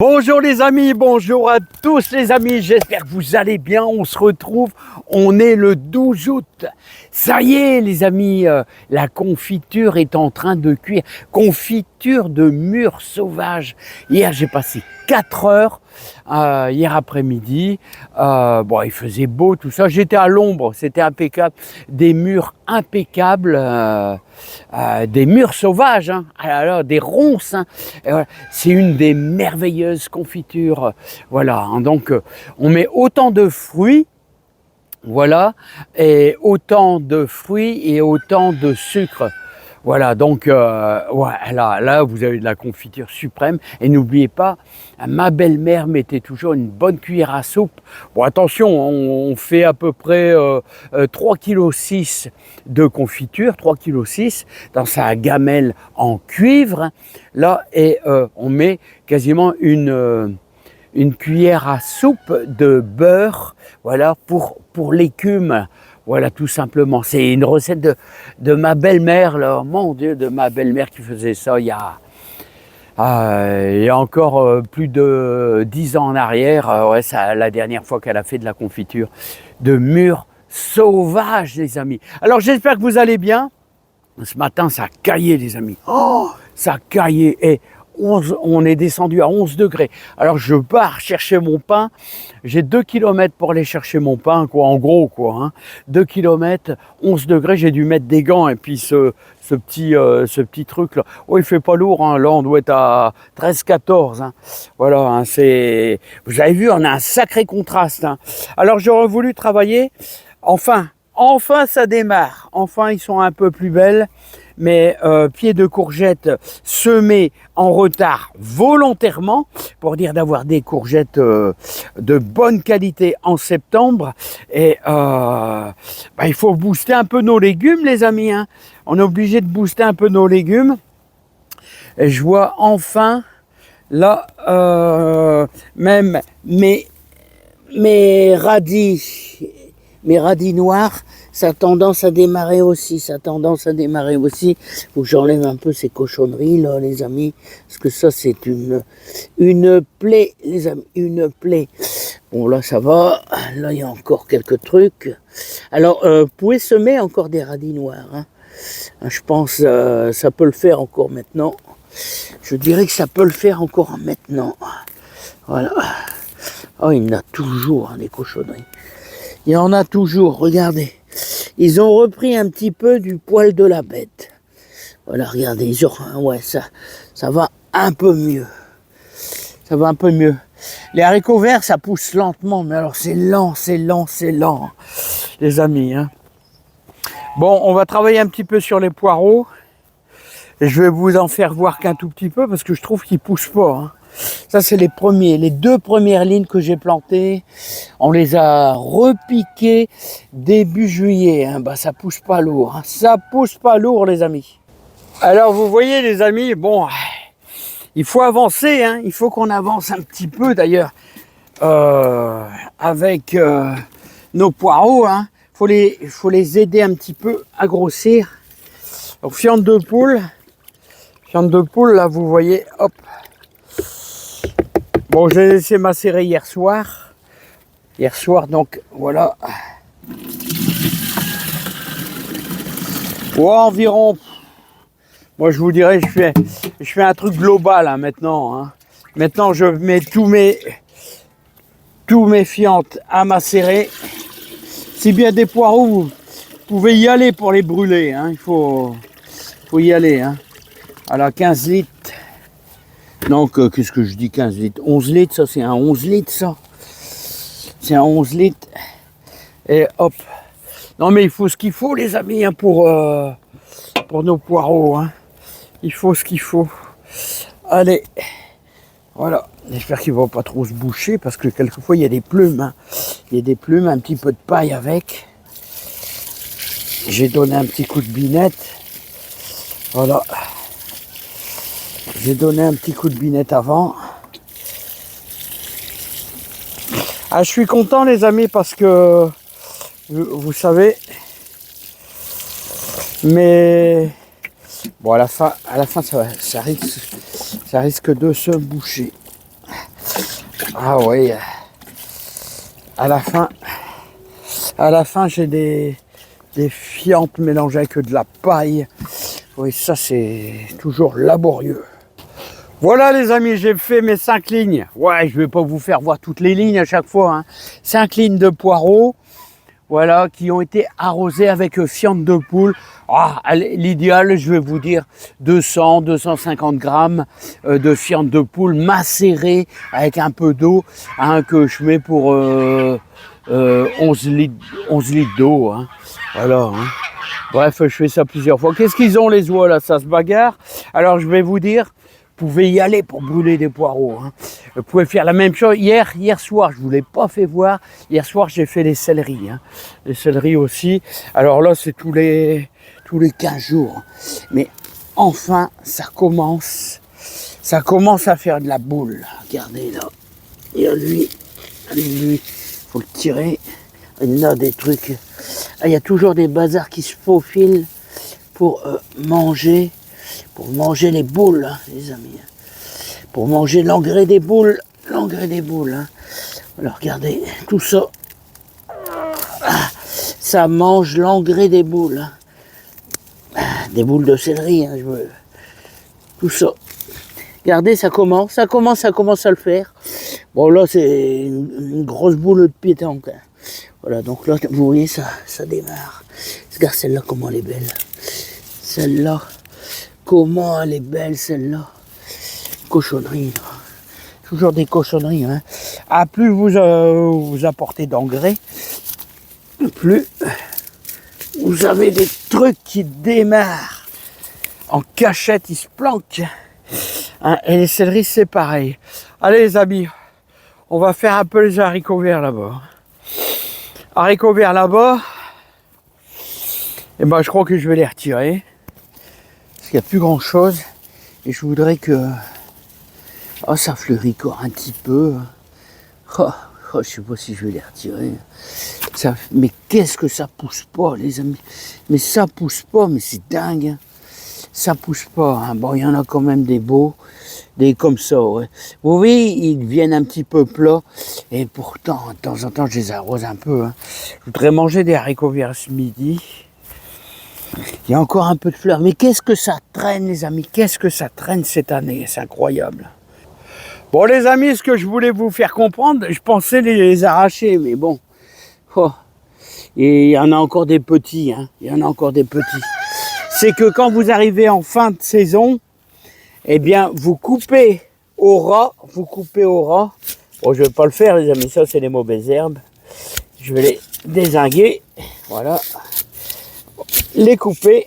Bonjour les amis, bonjour à tous les amis, j'espère que vous allez bien, on se retrouve, on est le 12 août. Ça y est les amis, la confiture est en train de cuire, confiture de mûres sauvages. Hier j'ai passé 4 heures, hier après-midi, bon il faisait beau tout ça, j'étais à l'ombre, c'était impeccable, des mûres impeccables, des mûres sauvages, hein. Alors, des ronces, hein. Voilà. C'est une des merveilleuses confitures, voilà, hein. Donc on met autant de fruits, voilà, et autant de fruits et autant de sucre. Voilà, donc ouais, là, vous avez de la confiture suprême. Et n'oubliez pas, ma belle-mère mettait toujours une bonne cuillère à soupe. Bon, attention, on fait à peu près 3,6 kg de confiture, 3,6 kg dans sa gamelle en cuivre. Là, et on met quasiment une cuillère à soupe de beurre, voilà, pour l'écume. Voilà, tout simplement. C'est une recette de ma belle-mère, là. Mon Dieu, de ma belle-mère qui faisait ça il y a encore plus de 10 ans en arrière. Ouais, ça, la dernière fois qu'elle a fait de la confiture de mûres sauvages, les amis. Alors, j'espère que vous allez bien. Ce matin, ça caillait, les amis. Oh, ça caillait. Et on est descendu à 11 degrés. Alors je pars chercher mon pain. J'ai 2 km pour aller chercher mon pain, quoi, en gros, quoi. Hein. 2 km, 11 degrés, j'ai dû mettre des gants. Et puis ce petit truc là. Oh, il fait pas lourd, hein. Là on doit être à 13-14. Hein. Voilà, hein, c'est. Vous avez vu, on a un sacré contraste. Hein. Alors j'aurais voulu travailler. Enfin ça démarre. Enfin ils sont un peu plus belles. Mais pieds de courgettes semés en retard volontairement pour dire d'avoir des courgettes de bonne qualité en septembre. Et il faut booster un peu nos légumes, les amis. Hein. On est obligé de booster un peu nos légumes. Et je vois enfin là même mes radis noirs. Ça a tendance à démarrer aussi, Faut que j'enlève un peu ces cochonneries là, les amis, parce que ça c'est une plaie, les amis, une plaie. Bon là ça va, là il y a encore quelques trucs. Alors vous pouvez semer encore des radis noirs, hein. Je pense ça peut le faire encore maintenant. Je dirais que ça peut le faire encore maintenant. Voilà. Oh, il y en a toujours, hein, des cochonneries. Il y en a toujours, regardez. Ils ont repris un petit peu du poil de la bête. Voilà, regardez, ouais, ça va un peu mieux. Ça va un peu mieux. Les haricots verts, ça pousse lentement, mais alors c'est lent, les amis. Hein. Bon, on va travailler un petit peu sur les poireaux. Et je vais vous en faire voir qu'un tout petit peu, parce que je trouve qu'ils poussent pas. Hein. Ça, c'est les 2 premières lignes que j'ai plantées. On les a repiquées début juillet. Hein. Bah, ça pousse pas lourd. Hein. Ça pousse pas lourd, les amis. Alors, vous voyez, les amis, bon, il faut avancer. Hein. Il faut qu'on avance un petit peu, d'ailleurs, avec nos poireaux. Hein. Faut les aider un petit peu à grossir. Donc, fiente de poule, là, vous voyez, hop. Bon, j'ai laissé macérer hier soir, donc voilà. Ouais, environ, moi je vous dirais, je fais un truc global hein, maintenant. Hein. Maintenant, je mets tous mes fientes à macérer. Si bien des poireaux, vous pouvez y aller pour les brûler. Hein. Il faut y aller. Hein. Alors, 15 litres. Donc, qu'est-ce que je dis 15 litres 11 litres, ça c'est un 11 litres, ça. C'est un 11 litres. Et hop. Non, mais il faut ce qu'il faut, les amis, hein, pour nos poireaux. Hein. Il faut ce qu'il faut. Allez. Voilà. J'espère qu'ils ne vont pas trop se boucher, parce que quelquefois, il y a des plumes. Hein. Il y a des plumes, un petit peu de paille avec. J'ai donné un petit coup de binette. Voilà. J'ai donné un petit coup de binette avant. Ah, je suis content les amis parce que vous savez, mais bon à la fin ça risque de se boucher. Ah oui, à la fin j'ai des fientes mélangées avec de la paille. Oui, ça c'est toujours laborieux. Voilà les amis, j'ai fait mes 5 lignes. Ouais, je vais pas vous faire voir toutes les lignes à chaque fois, hein. 5 lignes de poireaux, voilà, qui ont été arrosées avec fientes de poule. Ah, l'idéal, je vais vous dire, 200-250 grammes de fientes de poule macérées avec un peu d'eau, hein, que je mets pour 11 litres d'eau, hein. Voilà, hein. Bref, je fais ça plusieurs fois. Qu'est-ce qu'ils ont les oies là? Ça se bagarre. Alors je vais vous dire, vous pouvez y aller pour brûler des poireaux, hein. Vous pouvez faire la même chose. Hier soir, je ne vous l'ai pas fait voir. Hier soir, j'ai fait les céleris, hein. Les céleris aussi. Alors là, c'est tous les 15 jours. Mais enfin, ça commence à faire de la boule. Regardez là. Il y a lui. Il faut le tirer. Il y a des trucs. Il y a toujours des bazars qui se faufilent pour manger les boules, hein, les amis. Pour manger l'engrais des boules. Hein. Alors regardez, tout ça. Ah, ça mange l'engrais des boules. Hein. Ah, des boules de céleri, hein, tout ça. Regardez, ça commence à le faire. Bon là, c'est une grosse boule de pétanque. Hein. Voilà, donc là, vous voyez, ça démarre. Regarde celle-là, comment elle est belle. Celle-là, comment elle est belle, celle-là. Cochonnerie, là. Toujours des cochonneries. Hein. Ah, plus vous apportez d'engrais, plus vous avez des trucs qui démarrent. En cachette, ils se planquent. Hein, et les céleris, c'est pareil. Allez, les amis, on va faire un peu les haricots verts là-bas. Haricots verts là-bas, et ben je crois que je vais les retirer. Parce qu'il n'y a plus grand chose. Et je voudrais que... Oh, ça fleurit encore un petit peu. Oh, je sais pas si je vais les retirer. Ça, mais qu'est-ce que ça pousse pas, les amis. Mais ça pousse pas, mais c'est dingue. Ça pousse pas. Hein. Bon, il y en a quand même des beaux. Des comme ça, ouais. Vous voyez, ils deviennent un petit peu plats. Et pourtant, de temps en temps, je les arrose un peu. Hein. Je voudrais manger des haricots verts ce midi. Il y a encore un peu de fleurs. Mais qu'est-ce que ça traîne, les amis? Qu'est-ce que ça traîne cette année? C'est incroyable. Bon, les amis, ce que je voulais vous faire comprendre, je pensais les arracher, mais bon. Oh. Et il y en a encore des petits, hein. Il y en a encore des petits. C'est que quand vous arrivez en fin de saison, eh bien, vous coupez au ras. Bon, je vais pas le faire, les amis, ça, c'est les mauvaises herbes. Je vais les dézinguer. Voilà. Les couper.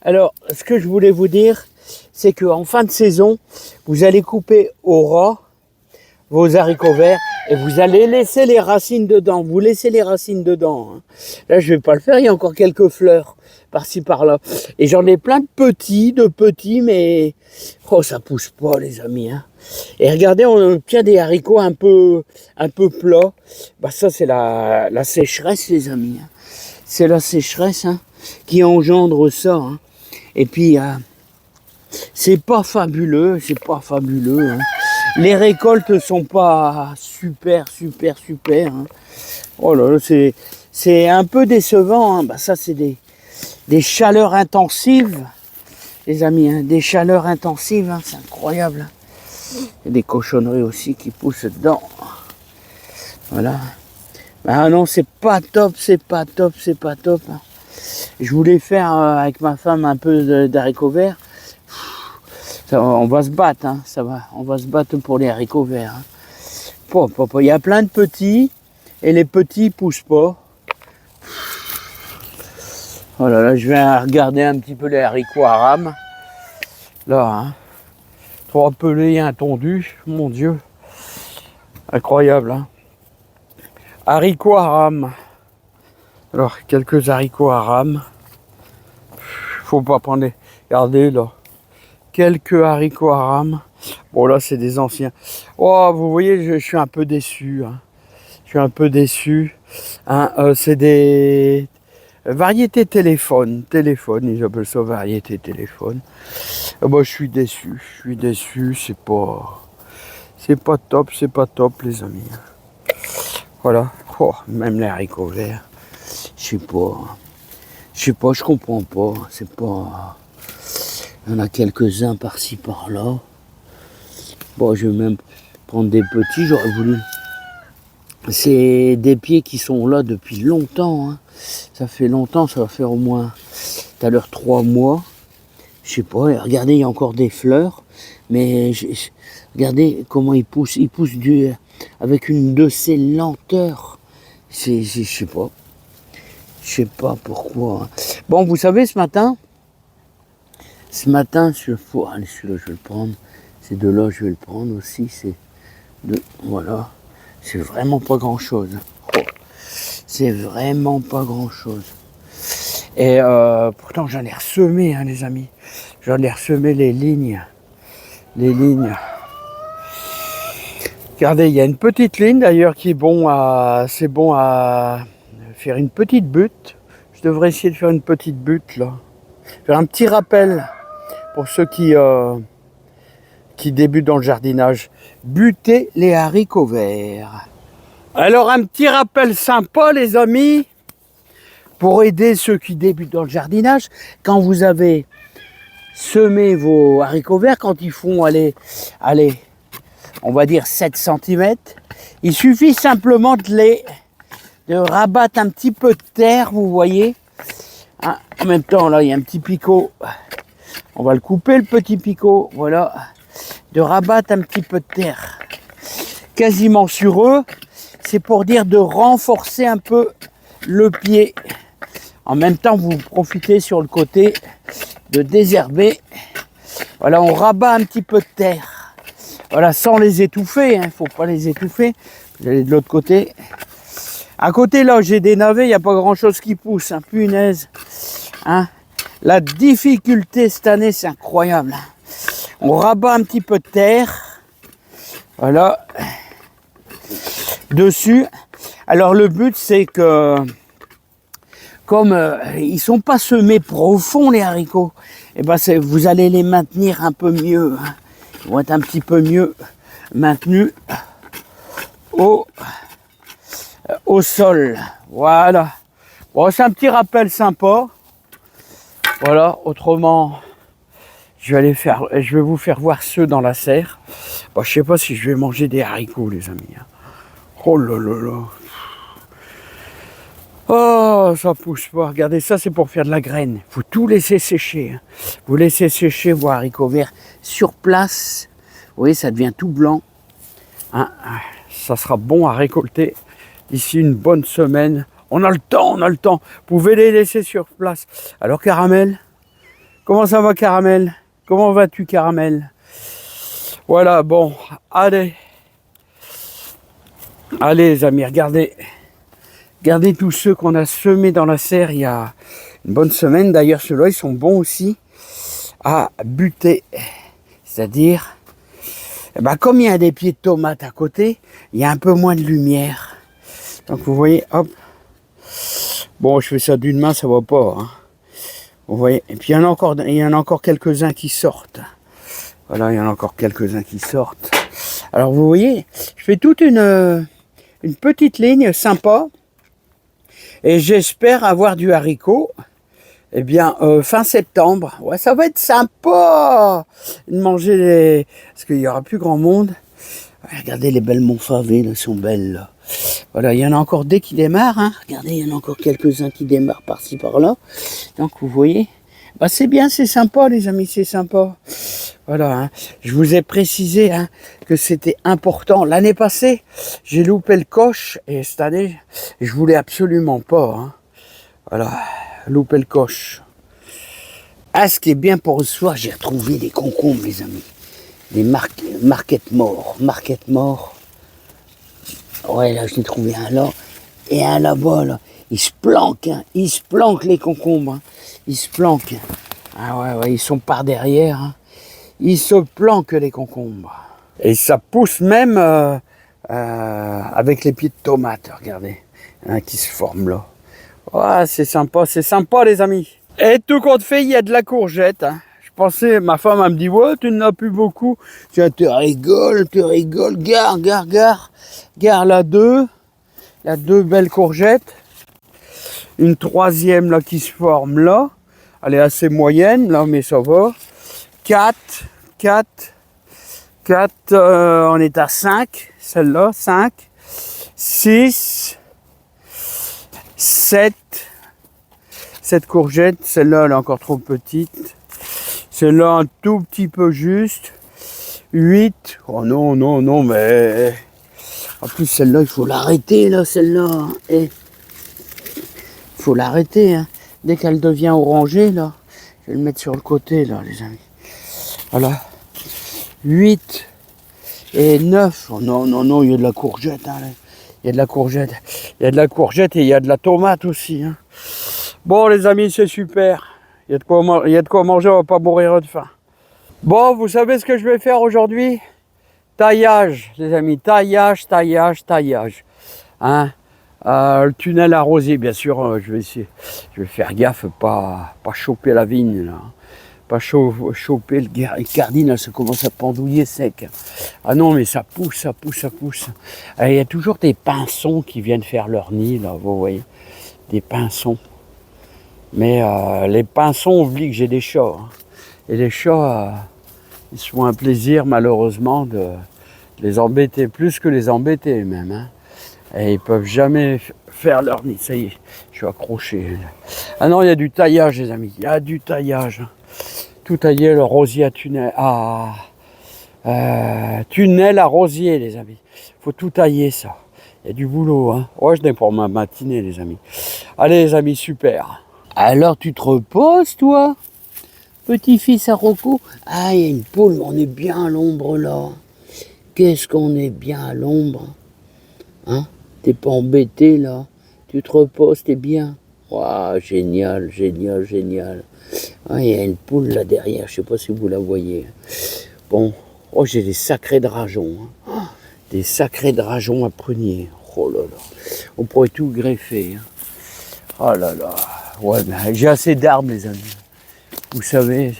Alors, ce que je voulais vous dire, c'est qu'en fin de saison, vous allez couper au ras vos haricots verts et vous allez laisser les racines dedans. Vous laissez les racines dedans. Hein. Là, je vais pas le faire, il y a encore quelques fleurs par-ci par-là. Et j'en ai plein de petits, mais oh, ça pousse pas, les amis. Hein. Et regardez, on obtient des haricots un peu plats. Bah, ça, c'est la sécheresse, les amis. Hein. C'est la sécheresse, hein, qui engendre ça. Hein. Et puis, c'est pas fabuleux. Hein. Les récoltes sont pas super. Hein. Oh là là, c'est un peu décevant. Hein. Bah, ça, c'est des chaleurs intensives, les amis. Hein. Des chaleurs intensives, hein. C'est incroyable. Il y a des cochonneries aussi qui poussent dedans. Voilà. Ah non, c'est pas top. Hein. Je voulais faire avec ma femme un peu d'haricots verts. Ça, on va se battre, hein, ça va. On va se battre pour les haricots verts. Hein. Il y a plein de petits et les petits poussent pas. Oh là là, je vais regarder un petit peu les haricots à rame. Là, hein. 3 pelés, un tondu, mon Dieu. Incroyable, hein. Haricots à rame. Alors, quelques haricots à rame. Faut pas prendre. Regardez là. Quelques haricots à rame. Bon, là, c'est des anciens. Oh, vous voyez, je suis un peu déçu. Hein. Je suis un peu déçu. Hein, c'est des variétés téléphone. Ils appellent ça variété téléphone. Moi, je suis déçu. C'est c'est pas top les amis. Voilà, oh, même les haricots verts, je comprends pas, c'est pas... Il y en a quelques-uns par-ci par-là. Bon, je vais même prendre des petits, j'aurais voulu. C'est des pieds qui sont là depuis longtemps, hein. Ça fait longtemps, ça va faire au moins tout à l'heure 3 mois. Je sais pas, regardez, il y a encore des fleurs, mais regardez comment ils poussent avec une de ces lenteurs. Je sais pas pourquoi, hein. Bon, vous savez, ce matin, allez, celui-là, je vais le prendre. Ces deux-là, je vais le prendre aussi. Voilà. C'est vraiment pas grand-chose. Oh, c'est vraiment pas grand-chose. Et pourtant, j'en ai ressemé, hein, les amis. J'en ai ressemé les lignes. Regardez, il y a une petite ligne d'ailleurs qui est c'est bon à faire une petite butte. Je devrais essayer de faire une petite butte là. Faire un petit rappel pour ceux qui débutent dans le jardinage. Buter les haricots verts. Alors un petit rappel sympa les amis, pour aider ceux qui débutent dans le jardinage. Quand vous avez semé vos haricots verts, quand ils font allez, on va dire 7 cm, il suffit simplement de rabattre un petit peu de terre, vous voyez. Hein, en même temps, là, il y a un petit picot. On va le couper, le petit picot. Voilà. De rabattre un petit peu de terre quasiment sur eux. C'est pour dire de renforcer un peu le pied. En même temps, vous profitez sur le côté de désherber. Voilà, on rabat un petit peu de terre. Voilà, sans les étouffer. Il ne faut pas les étouffer. Vous allez de l'autre côté. À côté, là, j'ai des navets. Il n'y a pas grand-chose qui pousse. Hein, punaise. Hein. La difficulté cette année, c'est incroyable. On rabat un petit peu de terre. Voilà. Dessus. Alors, le but, c'est que... Comme ils sont pas semés profond les haricots, et ben vous allez les maintenir un peu mieux. Hein. Ils vont être un petit peu mieux maintenus au sol. Voilà. Bon, c'est un petit rappel sympa. Voilà. Autrement, je vais vous faire voir ceux dans la serre. Bon, je sais pas si je vais manger des haricots, les amis. Hein. Oh là là là. Oh, ça pousse pas. Regardez, ça c'est pour faire de la graine. Faut tout laisser sécher. Hein. Vous laissez sécher vos haricots verts sur place. Vous voyez, ça devient tout blanc. Hein. Ça sera bon à récolter d'ici une bonne semaine. On a le temps. Vous pouvez les laisser sur place. Alors Caramel, comment ça va Caramel? Comment vas-tu Caramel? Voilà, bon, allez. Allez les amis, regardez. Regardez tous ceux qu'on a semés dans la serre il y a une bonne semaine. D'ailleurs, ceux-là, ils sont bons aussi à buter. C'est-à-dire, comme il y a des pieds de tomates à côté, il y a un peu moins de lumière. Donc, vous voyez, hop. Bon, je fais ça d'une main, ça va pas. Hein. Vous voyez. Et puis, il y en a encore quelques-uns qui sortent. Voilà, il y en a encore quelques-uns qui sortent. Alors, vous voyez, je fais toute une petite ligne sympa. Et j'espère avoir du haricot, eh bien, fin septembre. Ouais, ça va être sympa de manger parce qu'il n'y aura plus grand monde. Regardez les belles Montfavet, là, sont belles, là. Voilà, il y en a encore des qui démarrent, hein. Regardez, il y en a encore quelques-uns qui démarrent par-ci, par-là. Donc, vous voyez, c'est bien, c'est sympa, les amis, c'est sympa. Voilà, hein. Je vous ai précisé hein, que c'était important. L'année passée, j'ai loupé le coche et cette année, je voulais absolument pas. Hein. Voilà, louper le coche. Ah, ce qui est bien pour ce soir, j'ai retrouvé des concombres, les amis. Des marquettes morts. Ouais, là, je l'ai trouvé un là et un là-bas, là. Ils se planquent, hein. Ils se planquent les concombres. Hein. Ils se planquent. Ah ouais, ils sont par derrière. Hein. Ils se planquent les concombres. Et ça pousse même avec les pieds de tomates, regardez, hein, qui se forment là. Ouais, c'est sympa les amis. Et tout compte fait, il y a de la courgette. Hein. Je pensais, ma femme, elle me dit, ouais, tu n'en as plus beaucoup. Je dis, tu rigoles, gare, là, deux. Il y a deux belles courgettes. Une troisième, là, qui se forme là. Elle est assez moyenne, là, mais ça va. 4, on est à 5, celle-là, 5, 6, 7 courgettes, celle-là elle est encore trop petite, celle-là un tout petit peu juste, 8, oh non, mais en plus celle-là il faut l'arrêter là, celle-là, il faut l'arrêter, hein. Dès qu'elle devient orangée là, je vais le mettre sur le côté là les amis, voilà. 8 et 9. Oh non, il y a de la courgette. Hein, il y a de la courgette. Il y a de la courgette et il y a de la tomate aussi. Hein. Bon, les amis, c'est super. Il y a de quoi manger, on va pas mourir de faim. Bon, vous savez ce que je vais faire aujourd'hui? Taillage, les amis. Taillage. Hein. Le tunnel arrosé, bien sûr, je vais essayer. Je vais faire gaffe, pas choper la vigne, là. Pas choper le cardine, là, ça commence à pendouiller sec. Ah non, mais ça pousse. Il y a toujours des pinsons qui viennent faire leur nid, là, vous voyez. Des pinsons. Mais les pinsons oublient que j'ai des chats. Hein. Et les chats, ils se font un plaisir, malheureusement, de les embêter, plus que les embêter, même. Hein. Et ils peuvent jamais faire leur nid. Ça y est, je suis accroché. Ah non, il y a du taillage, les amis. Il y a du taillage. Tout taillé, le rosier à tunnel. Tunnel à rosier, les amis. Faut tout tailler, ça. Il y a du boulot, hein. Ouais, je n'ai pour ma matinée, les amis. Allez, les amis, super. Alors, tu te reposes, toi? Petit-fils à Rocco? Ah, il y a une poule, on est bien à l'ombre, là. Qu'est-ce qu'on est bien à l'ombre? Hein? T'es pas embêté, là? Tu te reposes, t'es bien? Waouh, génial. Ah, il y a une poule là derrière, je sais pas si vous la voyez. Bon, oh, j'ai des sacrés drageons. Hein. Oh, des sacrés drageons à prunier. Oh là là, on pourrait tout greffer. Hein. Oh là là, ouais, ben, j'ai assez d'arbres, les amis. Vous savez,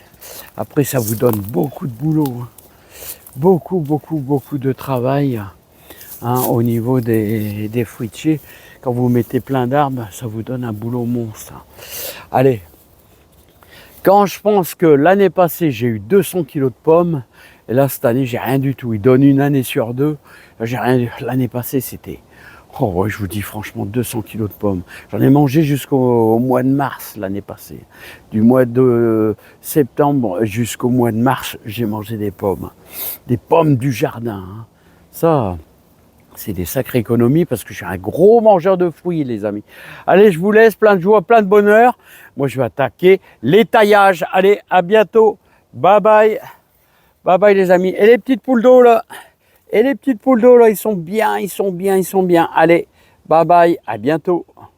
après ça vous donne beaucoup de boulot. Hein. Beaucoup de travail hein, au niveau des fruitiers. Quand vous mettez plein d'arbres, ça vous donne un boulot monstre. Hein. Allez. Quand je pense que l'année passée, j'ai eu 200 kilos de pommes, et là, cette année, j'ai rien du tout. Ils donnent une année sur deux. J'ai rien. L'année passée, c'était, oh ouais, je vous dis franchement, 200 kilos de pommes. J'en ai mangé jusqu'au mois de mars l'année passée. Du mois de septembre jusqu'au mois de mars, j'ai mangé des pommes. Des pommes du jardin. Hein. Ça, c'est des sacrées économies parce que je suis un gros mangeur de fruits, les amis. Allez, je vous laisse, plein de joie, plein de bonheur. Moi, je vais attaquer les taillages. Allez, à bientôt. Bye bye. Bye bye, les amis. Et les petites poules d'eau, là. Ils sont bien. Allez, bye bye, à bientôt.